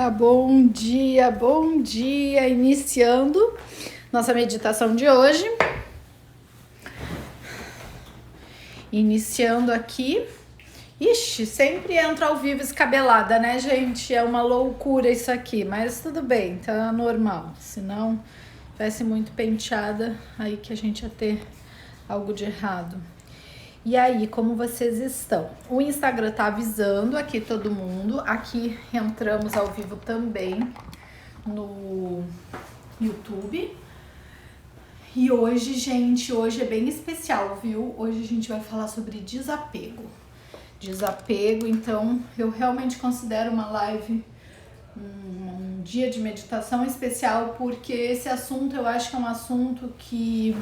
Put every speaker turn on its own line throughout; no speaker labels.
bom dia, bom dia! Iniciando nossa meditação de hoje. Iniciando aqui. Ixi, sempre entra ao vivo escabelada, né, gente? É uma loucura isso aqui, mas tudo bem, tá normal. Se não tivesse muito penteada, aí que a gente ia ter algo de errado. E aí, como vocês estão? O Instagram tá avisando aqui todo mundo. Aqui entramos ao vivo também no YouTube. E hoje, gente, hoje é bem especial, viu? Hoje a gente vai falar sobre desapego. Desapego, então eu realmente considero uma live um dia de meditação especial, porque esse assunto eu acho que é um assunto que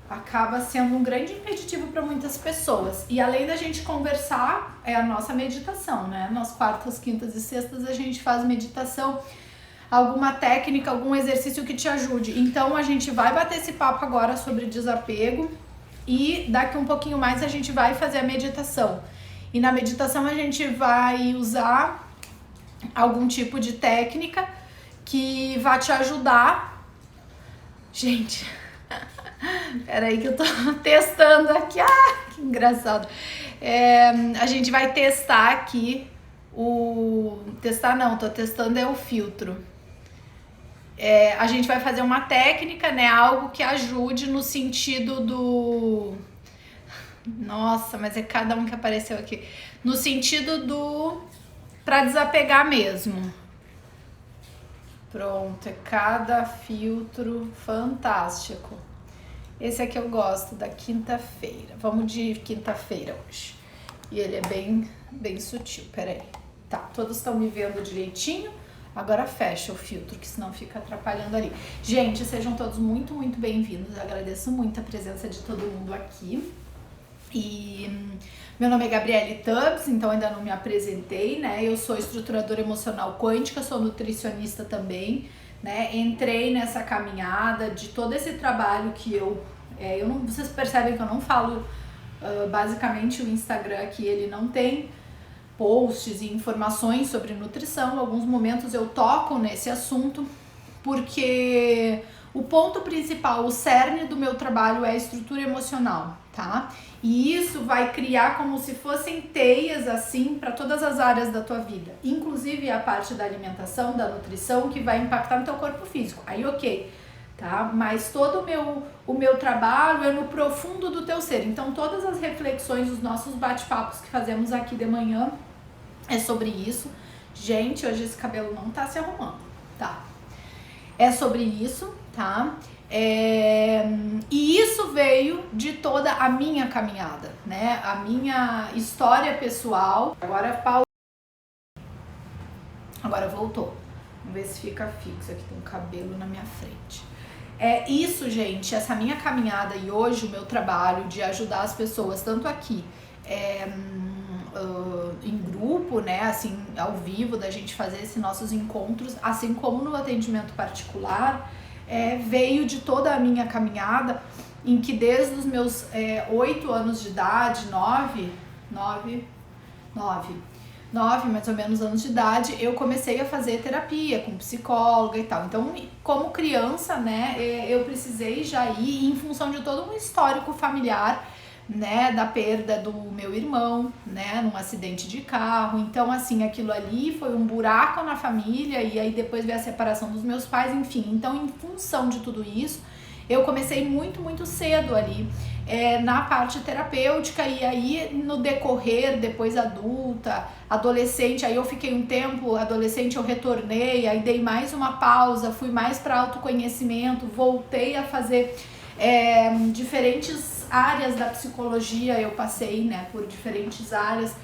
acaba sendo um grande impeditivo para muitas pessoas. E além da gente conversar, é a nossa meditação, né? Nas quartas, quintas e sextas a gente faz meditação, alguma técnica, algum exercício que te ajude. Então a gente vai bater esse papo agora sobre desapego e daqui um pouquinho mais a gente vai fazer a meditação. E na meditação a gente vai usar algum tipo de técnica que vai te ajudar. Gente, peraí que eu tô testando aqui. Que engraçado. A gente vai testar aqui tô testando o filtro. A gente vai fazer uma técnica, né? Algo que ajude no sentido do... Nossa, mas é cada um que apareceu aqui. No sentido do... Pra desapegar mesmo. Pronto, é cada filtro fantástico. Esse aqui eu gosto, da quinta-feira. Vamos de quinta-feira hoje. E ele é bem sutil, peraí. Tá, todos estão me vendo direitinho? Agora fecha o filtro, que senão fica atrapalhando ali. Gente, sejam todos muito, muito bem-vindos. Eu agradeço muito a presença de todo mundo aqui. E meu nome é Gabriele Tubbs, então ainda não me apresentei, né? Eu sou estruturadora emocional quântica, sou nutricionista também, né? Entrei nessa caminhada de todo esse trabalho que vocês percebem que eu não falo, basicamente o Instagram aqui, ele não tem posts e informações sobre nutrição. Em alguns momentos eu toco nesse assunto, porque o ponto principal, o cerne do meu trabalho é a estrutura emocional, tá? E isso vai criar como se fossem teias assim para todas as áreas da tua vida, inclusive a parte da alimentação, da nutrição, que vai impactar no teu corpo físico. Aí ok, tá? Mas todo o meu trabalho é no profundo do teu ser. Então todas as reflexões, os nossos bate-papos que fazemos aqui de manhã é sobre isso. Gente, hoje esse cabelo não tá se arrumando, tá? É sobre isso, tá? E isso veio de toda a minha caminhada, né? A minha história pessoal. Agora voltou. Vamos ver se fica fixo. Aqui tem um cabelo na minha frente. Isso, gente, essa minha caminhada e hoje o meu trabalho de ajudar as pessoas, tanto aqui em grupo, né, assim, ao vivo, da gente fazer esses nossos encontros, assim como no atendimento particular, veio de toda a minha caminhada, em que desde os meus 8 anos de idade, 9 mais ou menos anos de idade, eu comecei a fazer terapia com psicóloga e tal. Então, como criança, né, eu precisei já ir em função de todo um histórico familiar, né, da perda do meu irmão, né, num acidente de carro. Então, assim, aquilo ali foi um buraco na família, e aí depois veio a separação dos meus pais, enfim. Então, em função de tudo isso, eu comecei muito, muito cedo ali na parte terapêutica, e aí no decorrer, depois adulta, adolescente, aí eu fiquei um tempo, adolescente eu retornei, aí dei mais uma pausa, fui mais para autoconhecimento, voltei a fazer diferentes áreas da psicologia, eu passei, né, por diferentes áreas,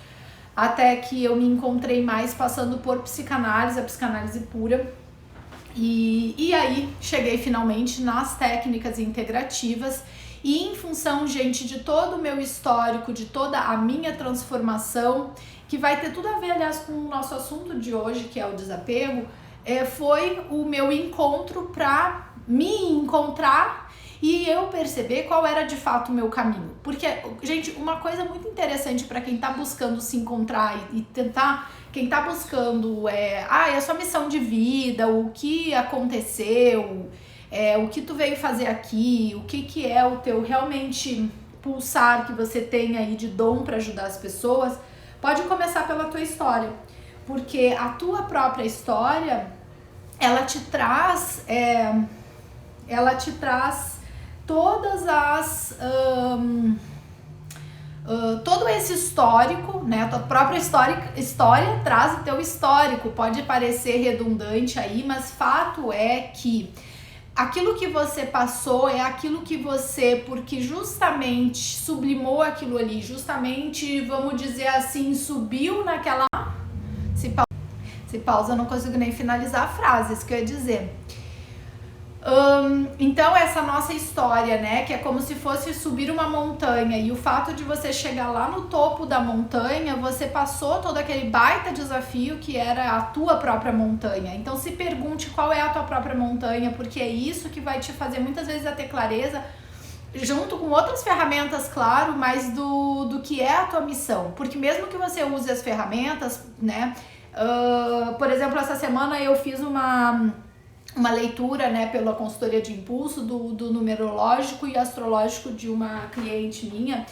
até que eu me encontrei mais passando por psicanálise, a psicanálise pura. E aí cheguei finalmente nas técnicas integrativas, e em função, gente, de todo o meu histórico, de toda a minha transformação, que vai ter tudo a ver, aliás, com o nosso assunto de hoje, que é o desapego, foi o meu encontro para me encontrar e eu perceber qual era de fato o meu caminho. Porque, gente, uma coisa muito interessante para quem tá buscando se encontrar e tentar, quem tá buscando a sua missão de vida, o que aconteceu, o que tu veio fazer aqui, o que é o teu realmente pulsar que você tem aí de dom para ajudar as pessoas, pode começar pela tua história. Porque a tua própria história, ela te traz todas as todo esse histórico, né? A tua própria história traz o teu histórico. Pode parecer redundante aí, mas fato é que aquilo que você passou é aquilo que você, porque justamente sublimou aquilo ali, justamente, vamos dizer assim, subiu naquela... Se pausa, eu não consigo nem finalizar a frase, isso que eu ia dizer. Então essa nossa história, né, que é como se fosse subir uma montanha, e o fato de você chegar lá no topo da montanha, você passou todo aquele baita desafio que era a tua própria montanha. Então se pergunte qual é a tua própria montanha, porque é isso que vai te fazer muitas vezes a ter clareza, junto com outras ferramentas, claro, mas do que é a tua missão. Porque mesmo que você use as ferramentas, né, por exemplo, essa semana eu fiz uma leitura, né, pela consultoria de impulso do numerológico e astrológico de uma cliente minha,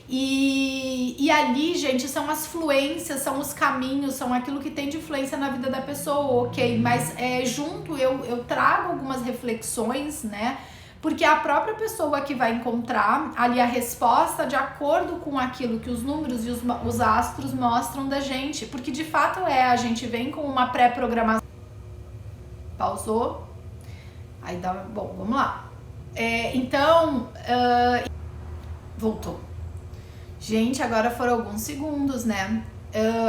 e ali, gente, são as fluências, são os caminhos, são aquilo que tem de influência na vida da pessoa, ok, mas junto eu trago algumas reflexões, né, porque é a própria pessoa que vai encontrar ali a resposta de acordo com aquilo que os números e os astros mostram da gente, porque de fato a gente vem com uma pré-programação. Pausou. Aí dá... Bom, vamos lá. Voltou. Gente, agora foram alguns segundos, né?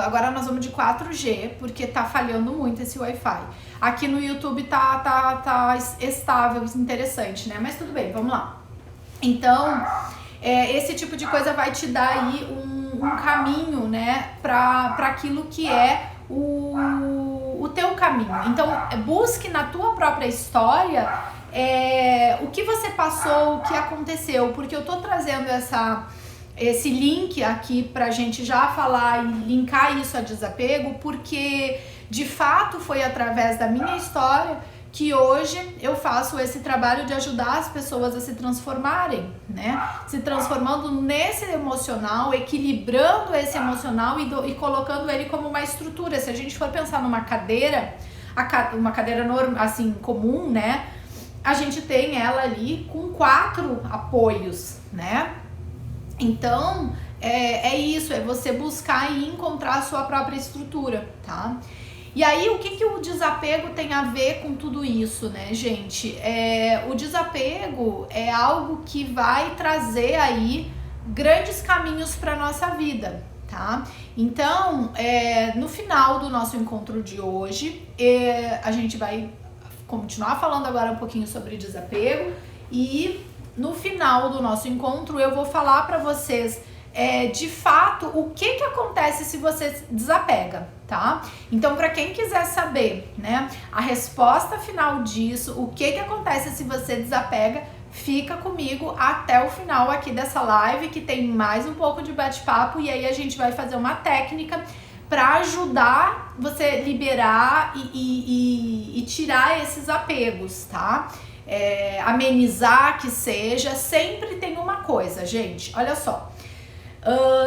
Agora nós vamos de 4G, porque tá falhando muito esse Wi-Fi. Aqui no YouTube tá estável, interessante, né? Mas tudo bem, vamos lá. Então, esse tipo de coisa vai te dar aí um caminho, né? Pra aquilo que é o teu caminho. Então, busque na tua própria história o que você passou, o que aconteceu, porque eu tô trazendo esse link aqui pra gente já falar e linkar isso a desapego, porque de fato foi através da minha história que hoje eu faço esse trabalho de ajudar as pessoas a se transformarem, né? Se transformando nesse emocional, equilibrando esse emocional e colocando ele como uma estrutura. Se a gente for pensar numa cadeira, uma cadeira assim, comum, né? A gente tem ela ali com 4 apoios, né? Então, é isso, é você buscar e encontrar a sua própria estrutura, tá? E aí, o que o desapego tem a ver com tudo isso, né, gente? O desapego é algo que vai trazer aí grandes caminhos para nossa vida, tá? Então, no final do nosso encontro de hoje, a gente vai continuar falando agora um pouquinho sobre desapego, e no final do nosso encontro eu vou falar para vocês de fato o que acontece se você desapega, tá? Então, para quem quiser saber, né, a resposta final disso, o que acontece se você desapega, fica comigo até o final aqui dessa live, que tem mais um pouco de bate-papo, e aí a gente vai fazer uma técnica para ajudar você liberar e tirar esses apegos, tá? Amenizar que seja. Sempre tem uma coisa, gente, olha só.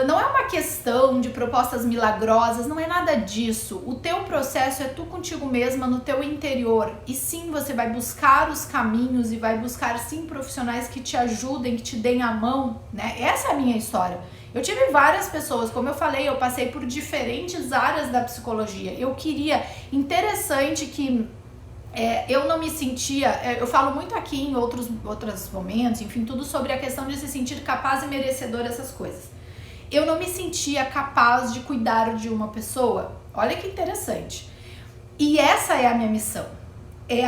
Não é uma questão de propostas milagrosas, não é nada disso. O teu processo é tu contigo mesma no teu interior, e sim, você vai buscar os caminhos e vai buscar sim profissionais que te ajudem, que te deem a mão, né? Essa é a minha história. Eu tive várias pessoas, como eu falei, eu passei por diferentes áreas da psicologia. Eu queria, interessante que eu não me sentia, eu falo muito aqui em outros momentos, enfim, tudo sobre a questão de se sentir capaz e merecedor, essas coisas. Eu não me sentia capaz de cuidar de uma pessoa. Olha que interessante. E essa é a minha missão.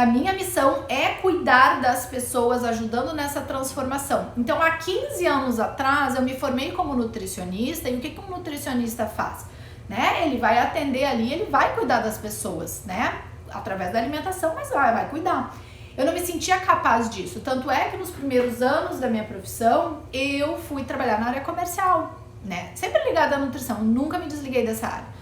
A minha missão é cuidar das pessoas, ajudando nessa transformação. Então, há 15 anos atrás, eu me formei como nutricionista, e o que um nutricionista faz? Né? Ele vai atender ali, ele vai cuidar das pessoas, né? Através da alimentação, mas vai cuidar. eu não me sentia capaz disso. Tanto é que nos primeiros anos da minha profissão, eu fui trabalhar na área comercial, né? Sempre ligada à nutrição, nunca me desliguei dessa área.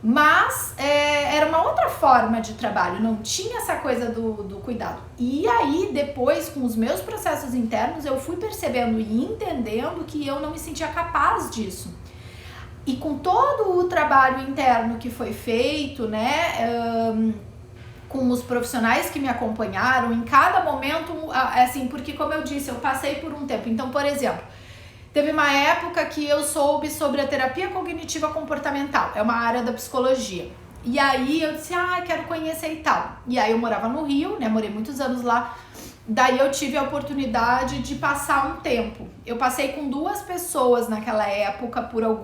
Mas era uma outra forma de trabalho, não tinha essa coisa do cuidado. E aí, depois, com os meus processos internos, eu fui percebendo e entendendo que eu não me sentia capaz disso. E com todo o trabalho interno que foi feito, né, com os profissionais que me acompanharam, em cada momento, assim, porque como eu disse, eu passei por um tempo. Então, por exemplo, teve uma época que eu soube sobre a terapia cognitiva comportamental, é uma área da psicologia. E aí eu disse, quero conhecer e tal. E aí eu morava no Rio, né, morei muitos anos lá. Daí eu tive a oportunidade de passar um tempo. Eu passei com 2 pessoas naquela época por eu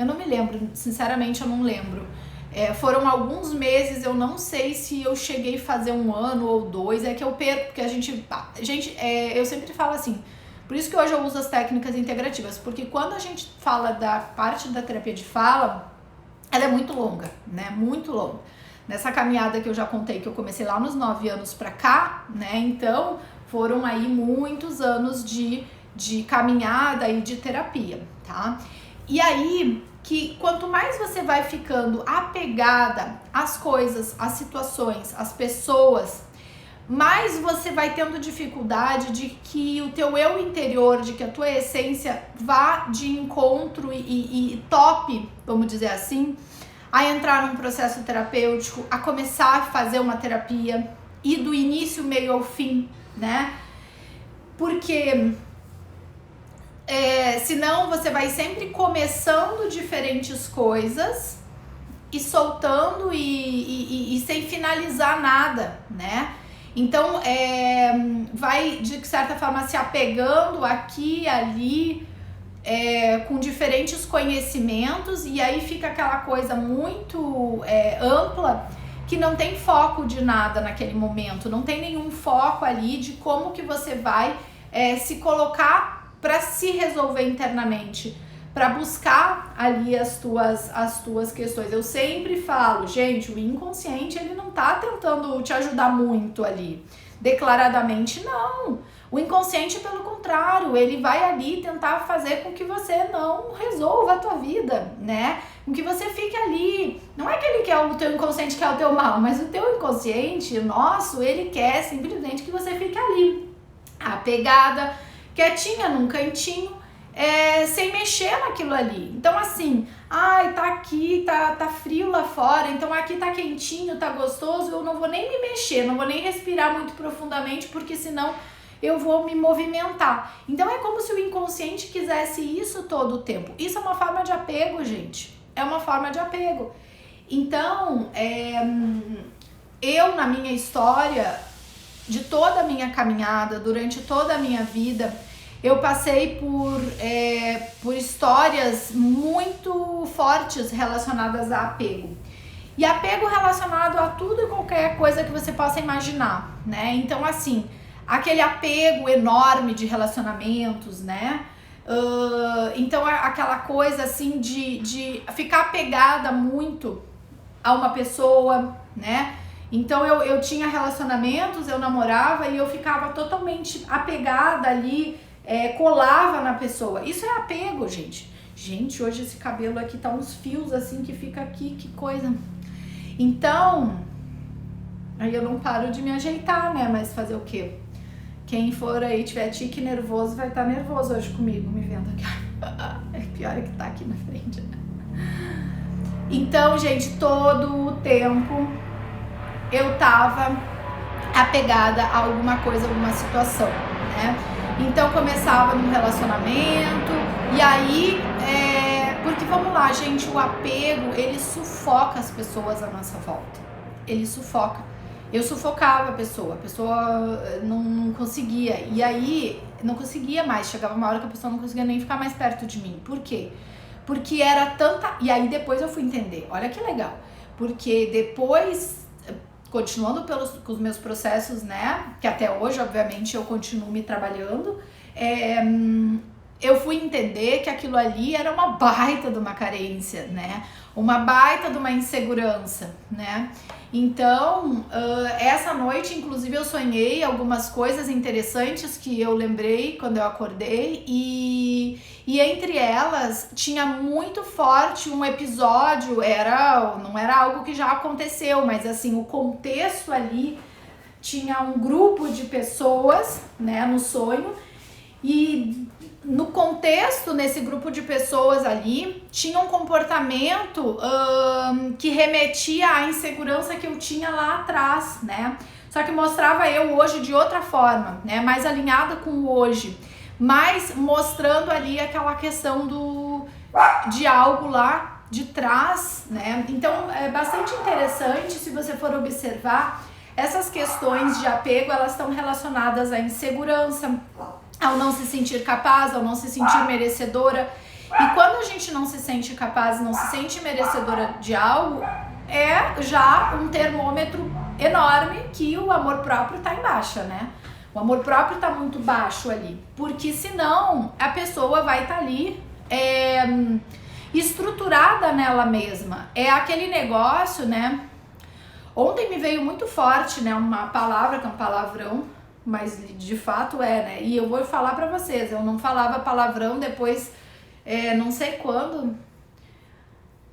não me lembro, sinceramente eu não lembro. Foram alguns meses, eu não sei se eu cheguei a fazer 1 ano ou 2, é que eu perco, porque eu sempre falo assim, por isso que hoje eu uso as técnicas integrativas, porque quando a gente fala da parte da terapia de fala, ela é muito longa, né? Muito longa. Nessa caminhada que eu já contei, que eu comecei lá nos 9 anos pra cá, né? Então, foram aí muitos anos de caminhada e de terapia, tá? E aí, que quanto mais você vai ficando apegada às coisas, às situações, às pessoas, mais você vai tendo dificuldade de que o teu eu interior, de que a tua essência vá de encontro e tope, vamos dizer assim, a entrar num processo terapêutico, a começar a fazer uma terapia, e do início, meio ao fim, né? Porque senão você vai sempre começando diferentes coisas e soltando e sem finalizar nada, né? Então, vai, de certa forma, se apegando aqui e ali, com diferentes conhecimentos, e aí fica aquela coisa muito ampla, que não tem foco de nada naquele momento, não tem nenhum foco ali de como que você vai se colocar para se resolver internamente, para buscar ali as tuas questões. Eu sempre falo, gente, o inconsciente, ele não tá tentando te ajudar muito ali, declaradamente, não. O inconsciente, pelo contrário, ele vai ali tentar fazer com que você não resolva a tua vida, né? Com que você fique ali. Não é que ele quer, o teu inconsciente quer o teu mal, mas o teu inconsciente, nosso, ele quer simplesmente que você fique ali, apegada, quietinha num cantinho, sem mexer naquilo ali. Então, assim, tá aqui, tá frio lá fora, então aqui tá quentinho, tá gostoso, eu não vou nem me mexer, não vou nem respirar muito profundamente, porque senão eu vou me movimentar. Então é como se o inconsciente quisesse isso todo o tempo. Isso é uma forma de apego, gente. É uma forma de apego. Então, eu, na minha história, de toda a minha caminhada, durante toda a minha vida, eu passei por histórias muito fortes relacionadas a apego. E apego relacionado a tudo e qualquer coisa que você possa imaginar, né? Então, assim, aquele apego enorme de relacionamentos, né? Então, aquela coisa, assim, de ficar apegada muito a uma pessoa, né? Então, eu tinha relacionamentos, eu namorava e eu ficava totalmente apegada ali, colava na pessoa. Isso é apego, gente. Gente, hoje esse cabelo aqui tá uns fios assim que fica aqui, que coisa. Então, aí eu não paro de me ajeitar, né? Mas fazer o quê? Quem for aí, tiver tique nervoso, vai estar nervoso hoje comigo, me vendo aqui. É pior que tá aqui na frente. Então, gente, todo o tempo eu tava apegada a alguma coisa, alguma situação, né? Então começava num relacionamento, e aí, porque vamos lá, gente, o apego, ele sufoca as pessoas à nossa volta, ele sufoca. Eu sufocava a pessoa não conseguia, e aí não conseguia mais, chegava uma hora que a pessoa não conseguia nem ficar mais perto de mim. Por quê? Porque era tanta, e aí depois eu fui entender, olha que legal, porque depois, continuando com os meus processos, né, que até hoje, obviamente, eu continuo me trabalhando, eu fui entender que aquilo ali era uma baita de uma carência, né? Uma baita de uma insegurança, né? Então, essa noite, inclusive, eu sonhei algumas coisas interessantes que eu lembrei quando eu acordei e entre elas tinha muito forte um episódio, não era algo que já aconteceu, mas assim, o contexto ali tinha um grupo de pessoas, né, no sonho, e no contexto, nesse grupo de pessoas ali, tinha um comportamento que remetia à insegurança que eu tinha lá atrás, né? Só que mostrava eu hoje de outra forma, né? Mais alinhada com o hoje, mas mostrando ali aquela questão de algo lá de trás, né? Então é bastante interessante se você for observar essas questões de apego, elas estão relacionadas à insegurança, ao não se sentir capaz, ao não se sentir merecedora. E quando a gente não se sente capaz, não se sente merecedora de algo, é já um termômetro enorme que o amor próprio tá em baixa, né? O amor próprio tá muito baixo ali, porque senão a pessoa vai estar ali estruturada nela mesma. É aquele negócio, né? Ontem me veio muito forte, né? Uma palavra que é um palavrão, mas de fato é, né? E eu vou falar pra vocês, eu não falava palavrão depois, não sei quando.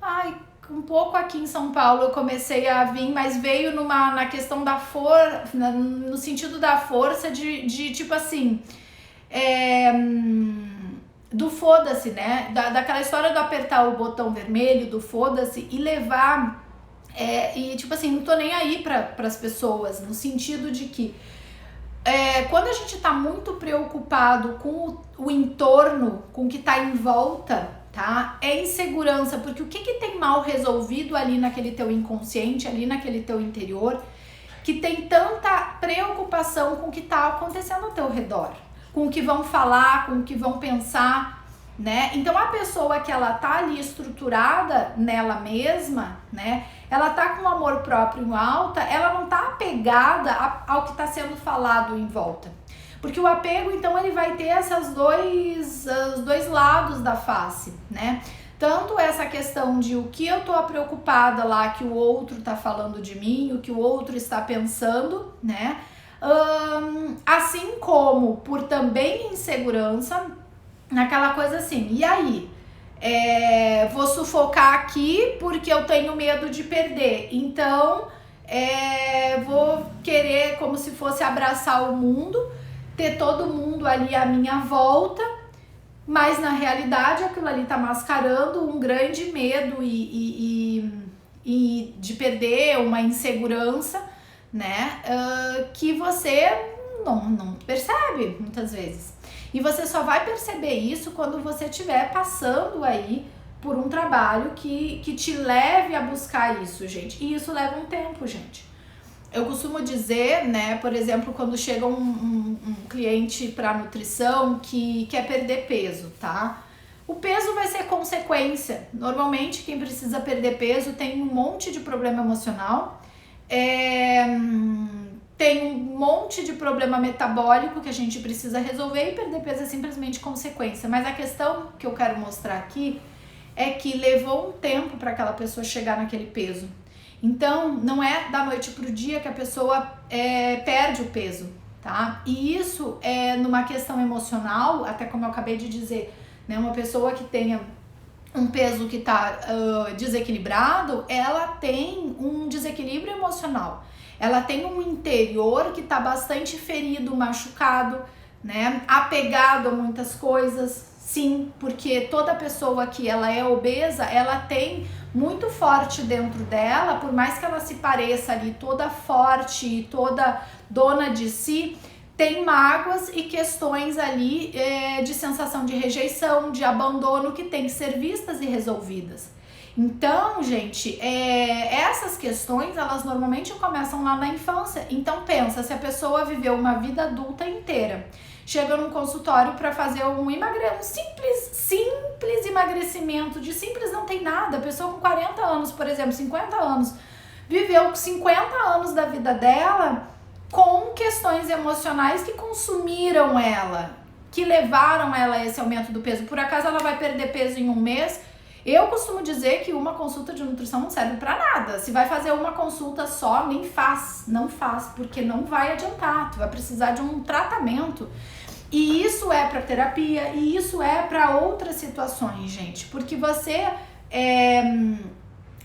Ai, um pouco aqui em São Paulo eu comecei a vir, mas veio na questão da força, no sentido da força de tipo assim, do foda-se, né? Daquela história do apertar o botão vermelho, do foda-se e levar, e tipo assim, não tô nem aí pras pessoas, no sentido de que quando a gente tá muito preocupado com o entorno, com o que tá em volta, tá? É insegurança, porque o que tem mal resolvido ali naquele teu inconsciente, ali naquele teu interior, que tem tanta preocupação com o que tá acontecendo ao teu redor, com o que vão falar, com o que vão pensar, né? Então a pessoa que ela tá ali estruturada nela mesma, né? Ela tá com o amor próprio em alta, ela não tá apegada ao que tá sendo falado em volta. Porque o apego, então, ele vai ter os dois lados da face, né? Tanto essa questão de o que eu tô preocupada lá, que o outro tá falando de mim, o que o outro está pensando, né? Assim como por também insegurança, naquela coisa assim, e aí? Vou sufocar aqui porque eu tenho medo de perder, então vou querer como se fosse abraçar o mundo, ter todo mundo ali à minha volta, mas na realidade aquilo ali tá mascarando um grande medo e de perder, uma insegurança, né, que você não percebe muitas vezes. E você só vai perceber isso quando você estiver passando aí por um trabalho que te leve a buscar isso, gente. E isso leva um tempo, gente. Eu costumo dizer, né, por exemplo, quando chega um cliente para nutrição que quer perder peso, tá? O peso vai ser consequência. Normalmente, quem precisa perder peso tem um monte de problema emocional, tem um monte de problema metabólico que a gente precisa resolver e perder peso é simplesmente consequência. Mas a questão que eu quero mostrar aqui é que levou um tempo para aquela pessoa chegar naquele peso. Então, não é da noite pro dia que a pessoa perde o peso, tá? E isso é numa questão emocional, até como eu acabei de dizer, né? Uma pessoa que tenha um peso que tá desequilibrado, ela tem um desequilíbrio emocional. Ela tem um interior que tá bastante ferido, machucado, né? Apegado a muitas coisas, sim, porque toda pessoa que ela é obesa, ela tem muito forte dentro dela, por mais que ela se pareça ali toda forte e toda dona de si, tem mágoas e questões ali de sensação de rejeição, de abandono que tem que ser vistas e resolvidas. Então, gente, essas questões, elas normalmente começam lá na infância. Então pensa, se a pessoa viveu uma vida adulta inteira, chega num consultório para fazer um simples emagrecimento, de simples não tem nada, a pessoa com 40 anos, por exemplo, 50 anos, viveu 50 anos da vida dela com questões emocionais que consumiram ela, que levaram ela a esse aumento do peso. Por acaso ela vai perder peso em um mês? Eu costumo dizer que uma consulta de nutrição não serve para nada. Se vai fazer uma consulta só, nem faz, não faz, porque não vai adiantar. Tu vai precisar de um tratamento. E isso é para terapia, e isso é para outras situações, gente. Porque você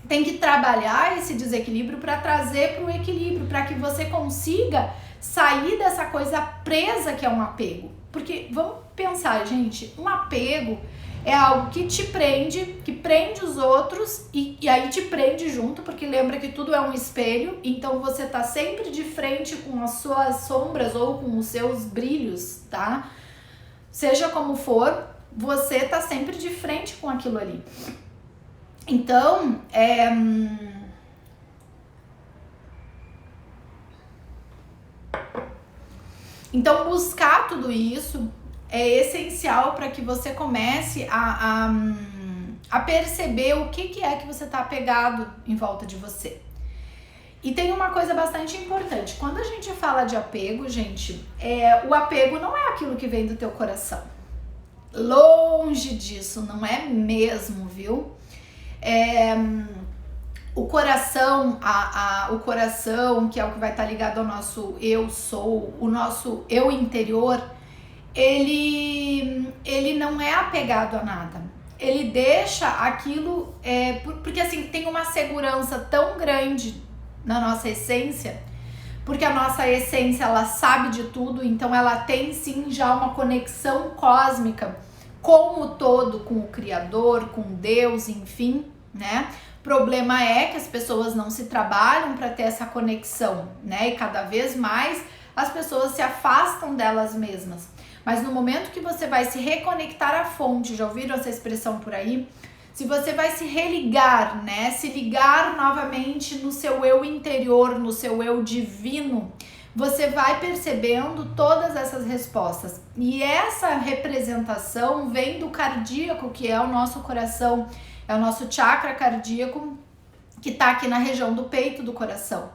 tem que trabalhar esse desequilíbrio para trazer para o equilíbrio, para que você consiga sair dessa coisa presa que é um apego. Porque vamos pensar, gente, um apego é algo que te prende, que prende os outros e aí te prende junto, porque lembra que tudo é um espelho, então você tá sempre de frente com as suas sombras ou com os seus brilhos, tá? Seja como for, você tá sempre de frente com aquilo ali. Então, Então, buscar tudo isso é essencial para que você comece a perceber o que é que você está apegado em volta de você. E tem uma coisa bastante importante. Quando a gente fala de apego, gente, o apego não é aquilo que vem do teu coração. Longe disso, não é mesmo, viu? O coração, o coração, que é o que vai estar ligado ao nosso eu sou, o nosso eu interior, ele não é apegado a nada. Ele deixa aquilo, porque assim, tem uma segurança tão grande na nossa essência, porque a nossa essência, ela sabe de tudo, então ela tem sim já uma conexão cósmica com o todo, com o Criador, com Deus, enfim, né? O problema é que as pessoas não se trabalham para ter essa conexão, né? E cada vez mais as pessoas se afastam delas mesmas. Mas no momento que você vai se reconectar à fonte, já ouviram essa expressão por aí? Se você vai se religar, né? Se ligar novamente no seu eu interior, no seu eu divino, você vai percebendo todas essas respostas. E essa representação vem do cardíaco, que é o nosso coração, é o nosso chakra cardíaco, que está aqui na região do peito do coração.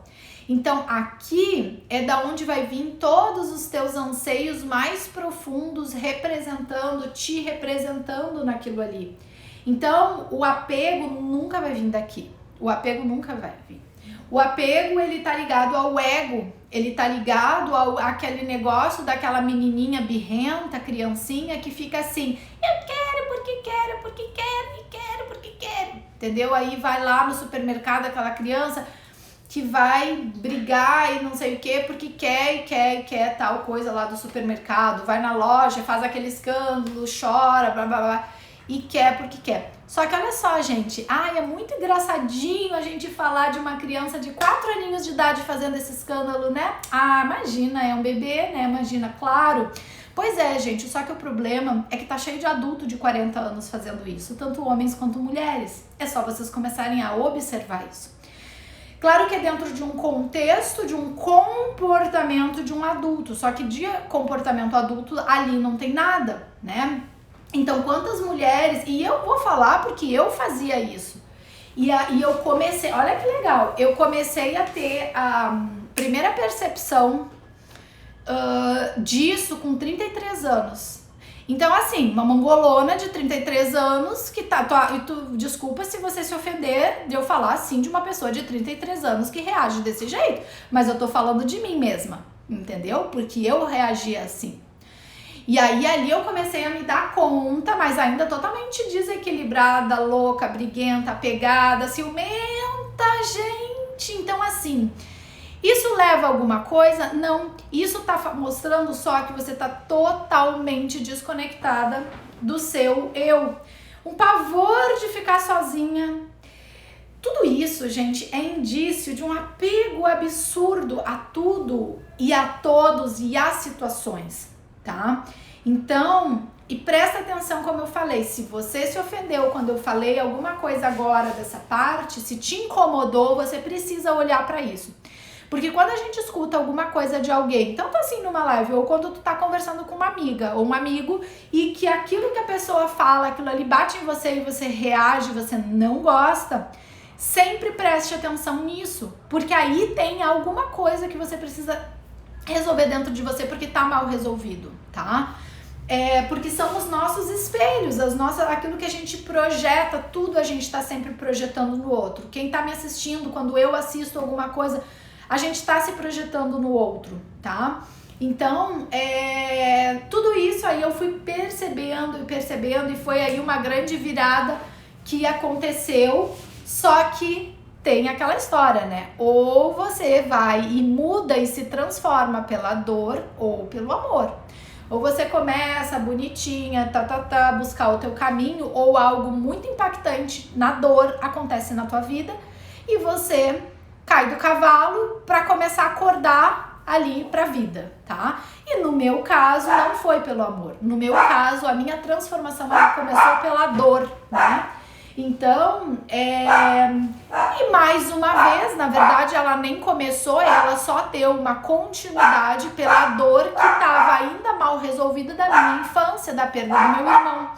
Então aqui é da onde vai vir todos os teus anseios mais profundos, te representando naquilo ali. Então o apego nunca vai vir daqui. O apego nunca vai vir. O apego, ele tá ligado ao ego, ele tá ligado àquele negócio daquela menininha birrenta, criancinha, que fica assim, eu quero porque quero, porque quero, e quero porque quero, entendeu? Aí vai lá no supermercado aquela criança que vai brigar e não sei o que, porque quer tal coisa lá do supermercado, vai na loja, faz aquele escândalo, chora, blá blá blá, e quer porque quer. Só que olha só, gente, é muito engraçadinho a gente falar de uma criança de 4 aninhos de idade fazendo esse escândalo, né? Imagina, é um bebê, né? Imagina, claro. Pois é, gente, só que o problema é que tá cheio de adulto de 40 anos fazendo isso, tanto homens quanto mulheres. É só vocês começarem a observar isso. Claro que é dentro de um contexto, de um comportamento de um adulto, só que de comportamento adulto ali não tem nada, né? Então, quantas mulheres, e eu vou falar porque eu fazia isso, e eu comecei, olha que legal, eu comecei a ter a primeira percepção disso com 33 anos. Então, assim, uma mongolona de 33 anos que desculpa se você se ofender de eu falar assim de uma pessoa de 33 anos que reage desse jeito, mas eu tô falando de mim mesma, entendeu? Porque eu reagia assim. E aí ali eu comecei a me dar conta, mas ainda totalmente desequilibrada, louca, briguenta, apegada, ciumenta, gente. Então assim, isso leva a alguma coisa? Não. Isso tá mostrando só que você tá totalmente desconectada do seu eu. Um pavor de ficar sozinha. Tudo isso, gente, é indício de um apego absurdo a tudo e a todos e às situações, tá? Então, e presta atenção como eu falei, se você se ofendeu quando eu falei alguma coisa agora dessa parte, se te incomodou, você precisa olhar pra isso. Porque quando a gente escuta alguma coisa de alguém, tanto assim numa live, ou quando tu tá conversando com uma amiga ou um amigo, e que aquilo que a pessoa fala, aquilo ali bate em você e você reage, você não gosta, sempre preste atenção nisso, porque aí tem alguma coisa que você precisa resolver dentro de você, porque tá mal resolvido, tá? Porque são os nossos espelhos, aquilo que a gente projeta, tudo a gente está sempre projetando no outro. Quem está me assistindo, quando eu assisto alguma coisa, a gente está se projetando no outro, tá? Então, tudo isso aí eu fui percebendo, e foi aí uma grande virada que aconteceu, só que tem aquela história, né? Ou você vai e muda e se transforma pela dor ou pelo amor. Ou você começa bonitinha, buscar o teu caminho, ou algo muito impactante na dor acontece na tua vida e você cai do cavalo para começar a acordar ali pra vida, tá? E no meu caso não foi pelo amor. No meu caso, a minha transformação ela começou pela dor, né? Então, e mais uma vez, na verdade, ela nem começou, ela só deu uma continuidade pela dor que estava ainda mal resolvida da minha infância, da perda do meu irmão.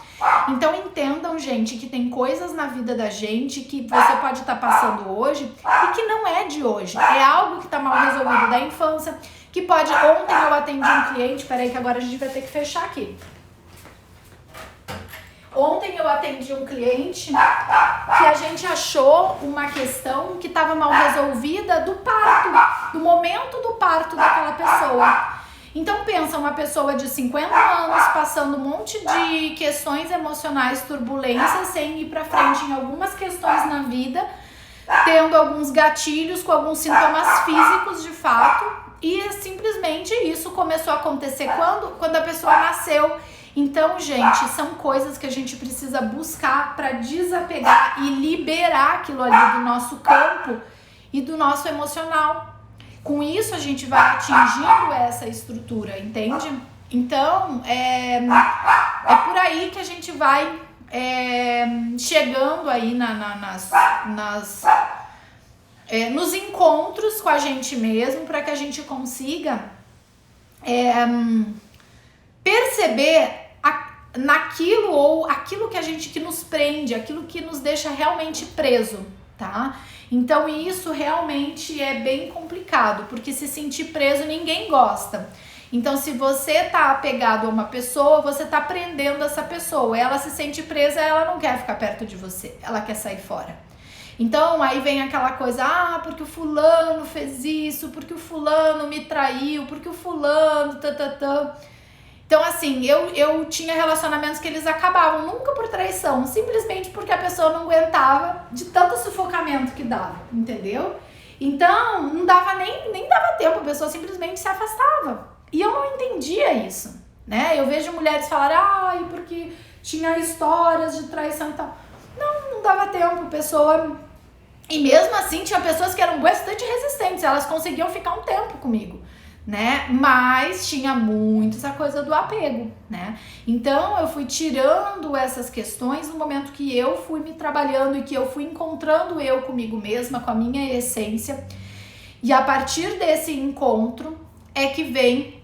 Então, entendam, gente, que tem coisas na vida da gente que você pode estar passando hoje e que não é de hoje. É algo que está mal resolvido da infância, que pode... Ontem eu atendi um cliente, peraí que agora a gente vai ter que fechar aqui. Ontem eu atendi um cliente que a gente achou uma questão que estava mal resolvida do parto, do momento do parto daquela pessoa. Então pensa, uma pessoa de 50 anos passando um monte de questões emocionais, turbulências, sem ir pra frente em algumas questões na vida, tendo alguns gatilhos com alguns sintomas físicos de fato, e simplesmente isso começou a acontecer quando a pessoa nasceu. Então, gente, são coisas que a gente precisa buscar para desapegar e liberar aquilo ali do nosso campo e do nosso emocional. Com isso, a gente vai atingindo essa estrutura, entende? Então, é por aí que a gente vai chegando aí nos encontros com a gente mesmo, para que a gente consiga perceber naquilo ou aquilo que nos prende, aquilo que nos deixa realmente preso, tá? Então isso realmente é bem complicado, porque se sentir preso ninguém gosta. Então se você tá apegado a uma pessoa, você tá prendendo essa pessoa, ela se sente presa, ela não quer ficar perto de você, ela quer sair fora. Então aí vem aquela coisa, porque o fulano fez isso, porque o fulano me traiu, porque o fulano... Então, assim, eu tinha relacionamentos que eles acabavam, nunca por traição, simplesmente porque a pessoa não aguentava de tanto sufocamento que dava, entendeu? Então, não dava nem dava tempo, a pessoa simplesmente se afastava. E eu não entendia isso, né? Eu vejo mulheres falarem, porque tinha histórias de traição e tal. Não dava tempo, a pessoa... E mesmo assim, tinha pessoas que eram bastante resistentes, elas conseguiam ficar um tempo comigo, né? Mas tinha muito essa coisa do apego, né? Então eu fui tirando essas questões no momento que eu fui me trabalhando e que eu fui encontrando eu comigo mesma, com a minha essência. E a partir desse encontro é que vem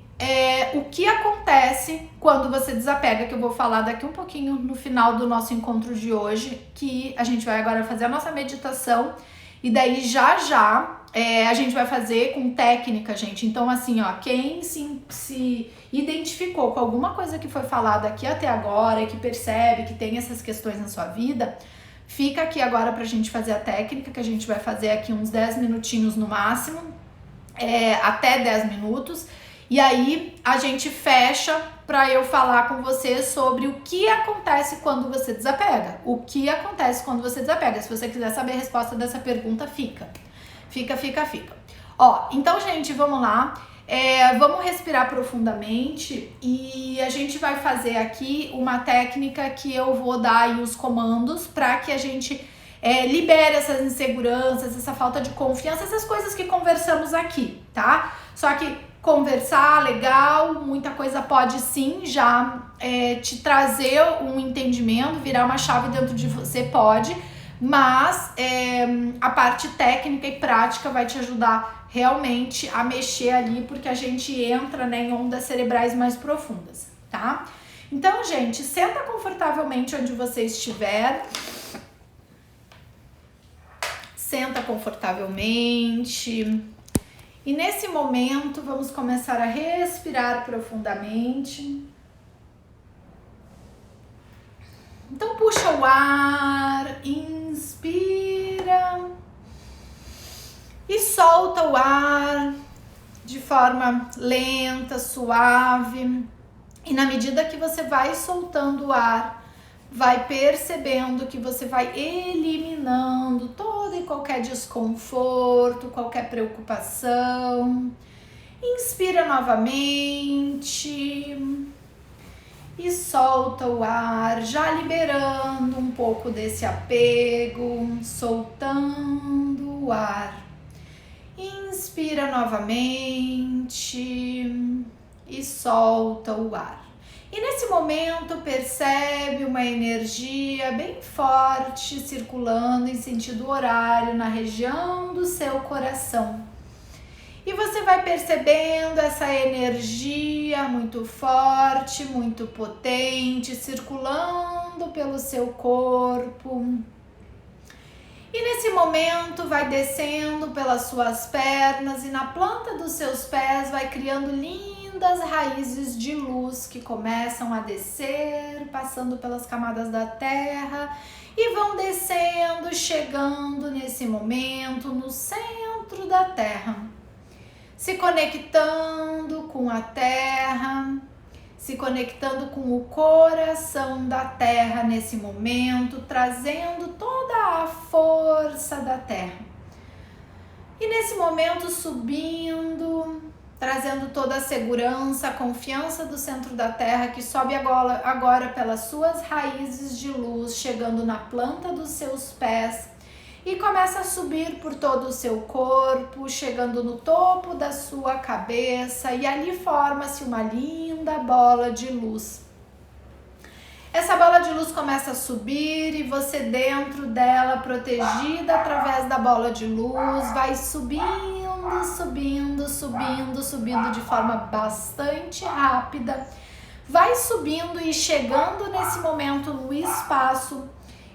o que acontece quando você desapega, que eu vou falar daqui um pouquinho no final do nosso encontro de hoje, que a gente vai agora fazer a nossa meditação e daí já a gente vai fazer com técnica, gente. Então, assim, quem se identificou com alguma coisa que foi falada aqui até agora e que percebe que tem essas questões na sua vida, fica aqui agora pra gente fazer a técnica, que a gente vai fazer aqui uns 10 minutinhos no máximo, até 10 minutos. E aí, a gente fecha pra eu falar com você sobre o que acontece quando você desapega. O que acontece quando você desapega? Se você quiser saber a resposta dessa pergunta, fica. Então, gente, vamos lá. Vamos respirar profundamente e a gente vai fazer aqui uma técnica que eu vou dar aí os comandos para que a gente libere essas inseguranças, essa falta de confiança, essas coisas que conversamos aqui, tá? Só que conversar, legal, muita coisa pode sim já te trazer um entendimento, virar uma chave dentro de você, pode. Mas a parte técnica e prática vai te ajudar realmente a mexer ali, porque a gente entra, né, em ondas cerebrais mais profundas, tá? Então, gente, senta confortavelmente onde você estiver. Senta confortavelmente. E nesse momento, vamos começar a respirar profundamente. Então puxa o ar, inspira e solta o ar de forma lenta, suave. E na medida que você vai soltando o ar, vai percebendo que você vai eliminando todo e qualquer desconforto, qualquer preocupação. Inspira novamente e solta o ar, já liberando um pouco desse apego, soltando o ar. Inspira novamente e solta o ar. E nesse momento percebe uma energia bem forte circulando em sentido horário na região do seu coração. E você vai percebendo essa energia muito forte, muito potente, circulando pelo seu corpo. E nesse momento vai descendo pelas suas pernas e na planta dos seus pés vai criando lindas raízes de luz que começam a descer, passando pelas camadas da terra e vão descendo, chegando nesse momento no centro da terra, se conectando com a terra, se conectando com o coração da terra nesse momento, trazendo toda a força da terra. E nesse momento subindo, trazendo toda a segurança, a confiança do centro da terra que sobe agora pelas suas raízes de luz, chegando na planta dos seus pés e começa a subir por todo o seu corpo, chegando no topo da sua cabeça e ali forma-se uma linda bola de luz. Essa bola de luz começa a subir e você dentro dela, protegida através da bola de luz, vai subindo, subindo, subindo, subindo de forma bastante rápida. Vai subindo e chegando nesse momento no espaço.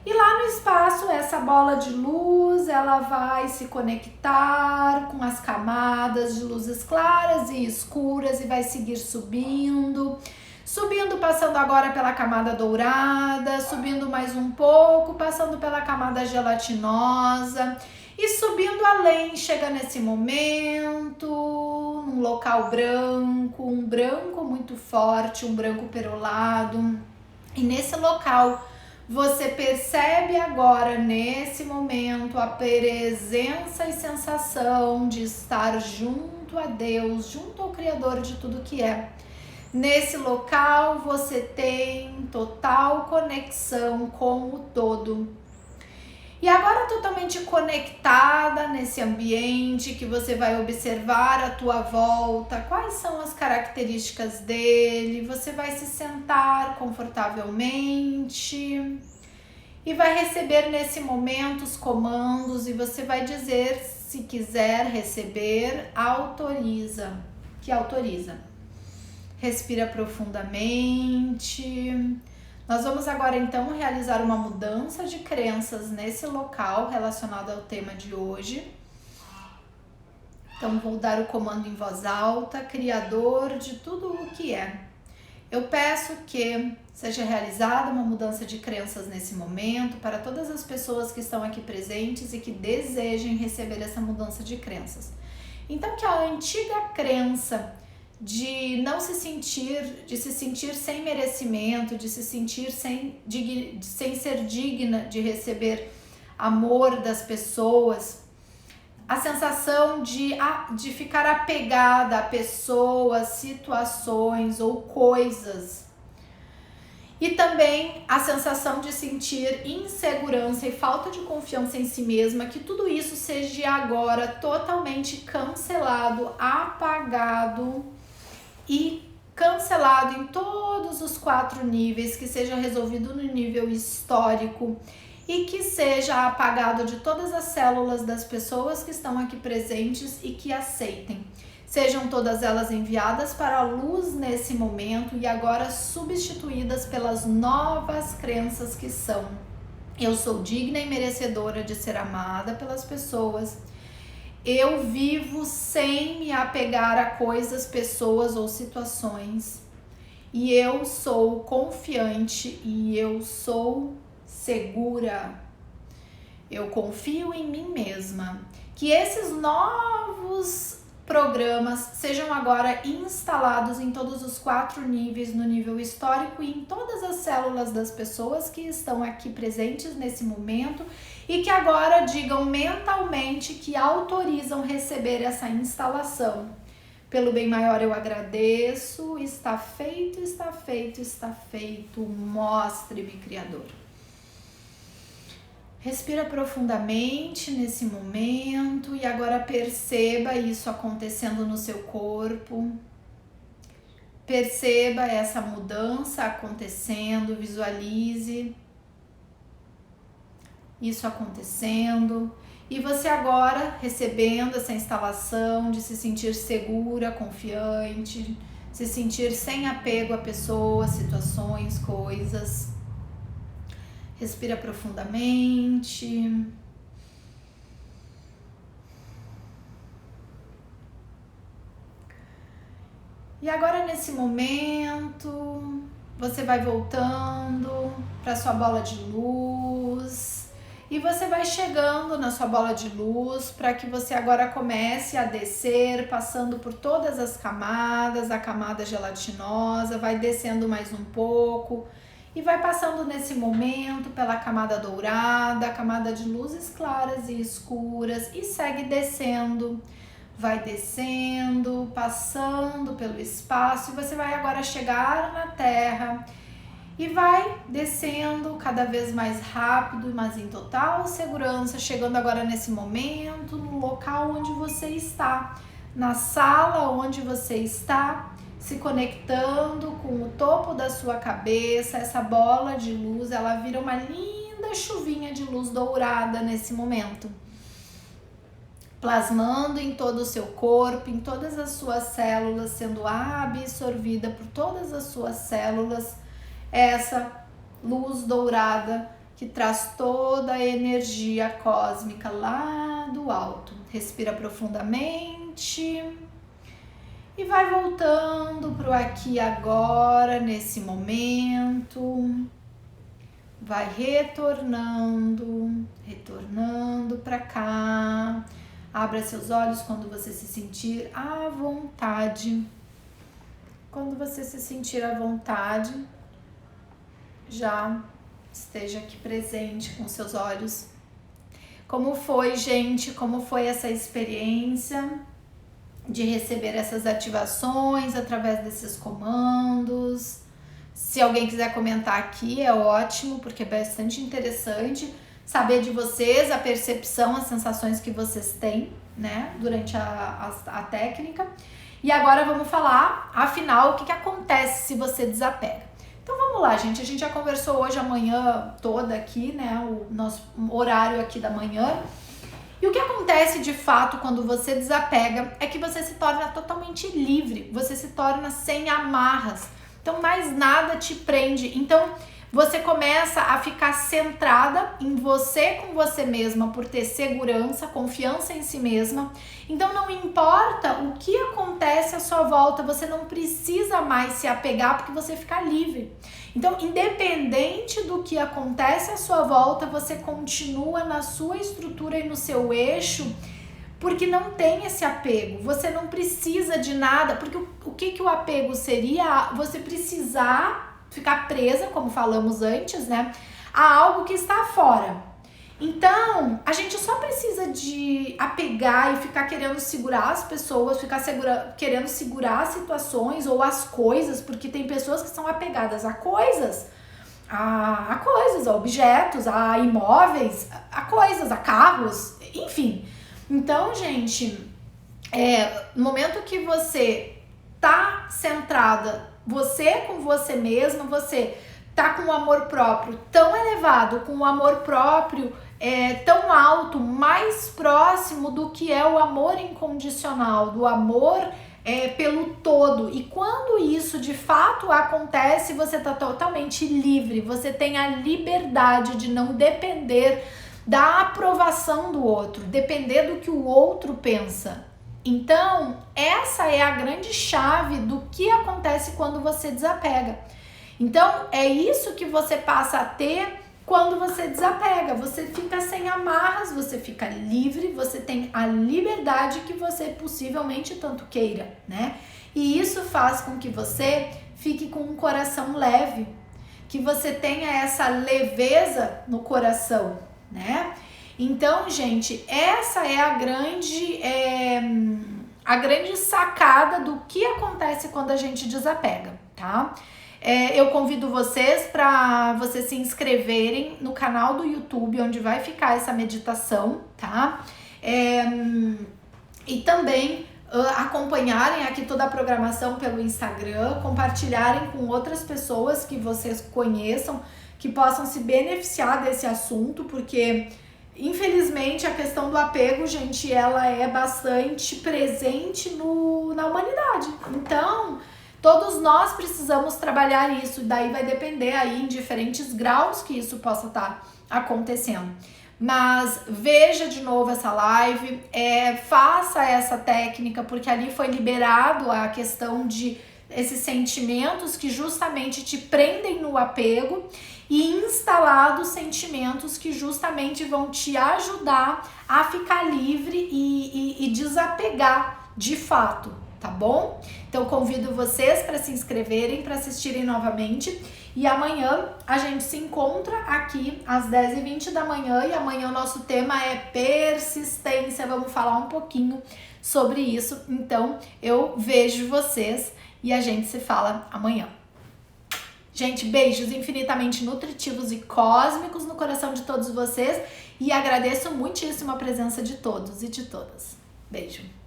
E lá no espaço, essa bola de luz, ela vai se conectar com as camadas de luzes claras e escuras e vai seguir subindo. Subindo, passando agora pela camada dourada, subindo mais um pouco, passando pela camada gelatinosa e subindo além, chega nesse momento, um local branco, um branco muito forte, um branco perolado. E nesse local, você percebe agora, nesse momento, a presença e sensação de estar junto a Deus, junto ao Criador de tudo que é. Nesse local você tem total conexão com o todo. E agora totalmente conectada nesse ambiente que você vai observar à tua volta, quais são as características dele, você vai se sentar confortavelmente e vai receber nesse momento os comandos e você vai dizer, se quiser receber, autoriza, que autoriza. Respira profundamente. Nós vamos agora então realizar uma mudança de crenças nesse local relacionado ao tema de hoje. Então vou dar o comando em voz alta, Criador de tudo o que é. Eu peço que seja realizada uma mudança de crenças nesse momento para todas as pessoas que estão aqui presentes e que desejem receber essa mudança de crenças. Então que a antiga crença de não se sentir, de se sentir sem merecimento, de se sentir sem ser digna de receber amor das pessoas, a sensação de ficar apegada a pessoas, situações ou coisas. E também a sensação de sentir insegurança e falta de confiança em si mesma, que tudo isso seja agora totalmente cancelado, apagado e cancelado em todos os 4 níveis, que seja resolvido no nível histórico e que seja apagado de todas as células das pessoas que estão aqui presentes e que aceitem. Sejam todas elas enviadas para a luz nesse momento e agora substituídas pelas novas crenças que são: eu sou digna e merecedora de ser amada pelas pessoas. Eu vivo sem me apegar a coisas, pessoas ou situações. E eu sou confiante e eu sou segura. Eu confio em mim mesma. Que esses novos programas sejam agora instalados em todos os 4 níveis, no nível histórico e em todas as células das pessoas que estão aqui presentes nesse momento e que agora digam mentalmente que autorizam receber essa instalação. Pelo bem maior eu agradeço, está feito, está feito, está feito. Mostre-me, Criador. Respira profundamente nesse momento e agora perceba isso acontecendo no seu corpo. Perceba essa mudança acontecendo, visualize isso acontecendo. E você agora recebendo essa instalação de se sentir segura, confiante, se sentir sem apego a pessoas, situações, coisas. Respira profundamente. E agora nesse momento, você vai voltando para sua bola de luz e você vai chegando na sua bola de luz para que você agora comece a descer, passando por todas as camadas, a camada gelatinosa, vai descendo mais um pouco. E vai passando nesse momento pela camada dourada, a camada de luzes claras e escuras e segue descendo. Vai descendo, passando pelo espaço e você vai agora chegar na Terra e vai descendo cada vez mais rápido, mas em total segurança, chegando agora nesse momento no local onde você está, na sala onde você está, se conectando com o topo da sua cabeça. Essa bola de luz, ela vira uma linda chuvinha de luz dourada nesse momento, plasmando em todo o seu corpo, em todas as suas células, sendo absorvida por todas as suas células, essa luz dourada que traz toda a energia cósmica lá do alto. Respira profundamente. E vai voltando para o aqui e agora, nesse momento. Vai retornando para cá. Abra seus olhos quando você se sentir à vontade. Quando você se sentir à vontade, já esteja aqui presente com seus olhos. Como foi, gente? Como foi essa experiência de receber essas ativações através desses comandos? Se alguém quiser comentar aqui, é ótimo, porque é bastante interessante saber de vocês, a percepção, as sensações que vocês têm, né, durante a técnica. E agora vamos falar, afinal, o que acontece se você desapega. Então vamos lá, gente, a gente já conversou hoje a manhã toda aqui, né, o nosso horário aqui da manhã. E o que acontece de fato quando você desapega é que você se torna totalmente livre, você se torna sem amarras, então mais nada te prende. Então você começa a ficar centrada em você com você mesma por ter segurança, confiança em si mesma. Então não importa o que acontece à sua volta, você não precisa mais se apegar porque você fica livre. Então, independente do que acontece à sua volta, você continua na sua estrutura e no seu eixo, porque não tem esse apego. Você não precisa de nada, porque o que o apego seria? Você precisar ficar presa, como falamos antes, né, a algo que está fora. Então, a gente só precisa de apegar e ficar querendo segurar as pessoas, querendo segurar as situações ou as coisas, porque tem pessoas que são apegadas a coisas, a objetos, a imóveis, a coisas, a carros, enfim. Então, gente, no momento que você tá centrada, você com você mesma, você tá com o amor próprio tão elevado, com o amor próprio tão alto, mais próximo do que é o amor incondicional, do amor pelo todo. E quando isso de fato acontece, você tá totalmente livre, você tem a liberdade de não depender da aprovação do outro, depender do que o outro pensa. Então, essa é a grande chave do que acontece quando você desapega. Então, é isso que você passa a ter quando você desapega, você fica sem amarras, você fica livre, você tem a liberdade que você possivelmente tanto queira, né? E isso faz com que você fique com um coração leve, que você tenha essa leveza no coração, né? Então, gente, essa é a grande sacada do que acontece quando a gente desapega, tá? Eu convido vocês para vocês se inscreverem no canal do YouTube, onde vai ficar essa meditação, tá? E também acompanharem aqui toda a programação pelo Instagram, compartilharem com outras pessoas que vocês conheçam, que possam se beneficiar desse assunto, porque infelizmente a questão do apego, gente, ela é bastante presente na humanidade. Então, todos nós precisamos trabalhar isso, daí vai depender aí em diferentes graus que isso possa estar acontecendo. Mas veja de novo essa live, faça essa técnica, porque ali foi liberado a questão de esses sentimentos que justamente te prendem no apego e instalados sentimentos que justamente vão te ajudar a ficar livre e desapegar de fato, tá bom? Então convido vocês para se inscreverem, para assistirem novamente. E amanhã a gente se encontra aqui às 10h20 da manhã e amanhã o nosso tema é persistência. Vamos falar um pouquinho sobre isso. Então eu vejo vocês e a gente se fala amanhã. Gente, beijos infinitamente nutritivos e cósmicos no coração de todos vocês e agradeço muitíssimo a presença de todos e de todas. Beijo.